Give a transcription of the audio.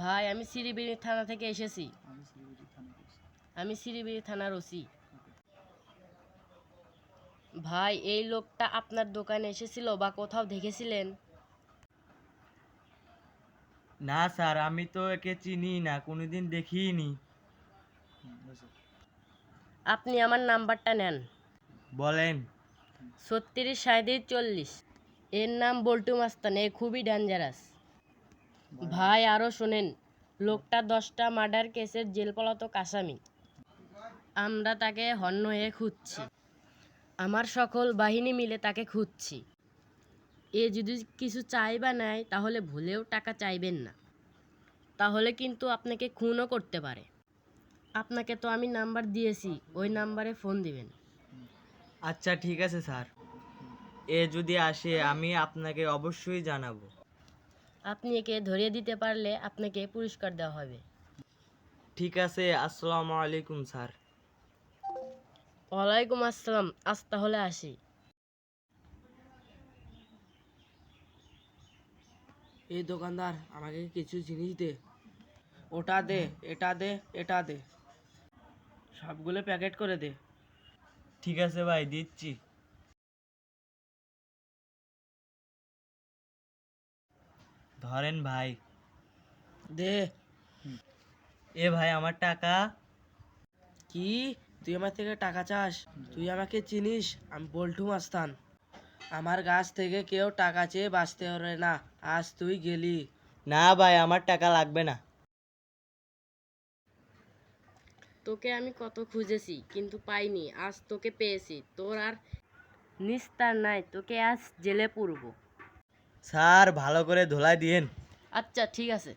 ভাই আমি শিলিগুড়ি থানা থেকে এসেছি। আমি শিলিগুড়ি থানার ওসি। ভাই এই লোকটা আপনার দোকানে এসেছিল বা কোথাও দেখেছিলেন? না স্যার, আমি তো একে চিনি না, কোনোদিন দেখিনি। আপনি আমার নাম্বারটা নেন। বলেন। 363740। এর নাম বল্টু মাস্তান, এ খুবই ডেঞ্জারাস। ভাই আরও শোনেন, লোকটা 10টা মার্ডার কেসের জেল পলাতক আসামি। আমরা তাকে হন্য হয়ে খুঁজছি। আমার সকল বাহিনী মিলে তাকে খুঁজছি। এ যদি কিছু চাই বা নেয় তাহলে ভুলেও টাকা চাইবেন না, তাহলে কিন্তু আপনাকে খুনও করতে পারে। আপনাকে তো আমি নাম্বার দিয়েছি, ওই নাম্বারে ফোন দিবেন। আচ্ছা ঠিক আছে স্যার, এ যদি আসে আমি আপনাকে অবশ্যই জানাবো। আপনি একে ধরিয়ে দিতে পারলে আপনাকে পুরস্কার দেওয়া হবে। ঠিক আছে, আসসালামু আলাইকুম স্যার। ওয়ালাইকুম আসসালাম। আজ তাহলে আসি। এই দোকানদার, আমাকে কিছু জিনিস দে। ওটা দে, এটা দে, এটা দে, সবগুলো প্যাকেট করে দে। ঠিক আছে ভাই, দিচ্ছি। ধরেন ভাই। দে। এ ভাই আমার টাকা। কি? তুই আমার থেকে টাকা চাস? তুই আমাকে চিনিস? আমি বল্টু মাস্তান। আমার কাছ থেকে কেউ টাকা চেয়ে বাঁচতে পারে না। আজ তুই গেলি। না ভাই, আমার টাকা লাগবে না। তোকে আমি কত খুঁজেছি কিন্তু পাইনি, আজ তোকে পেয়েছি। তোর আর নিস্তার নাই, তোকে আজ জেলে পুরব। স্যার ভালো করে ধোলাই দিয়েন। আচ্ছা ঠিক আছে।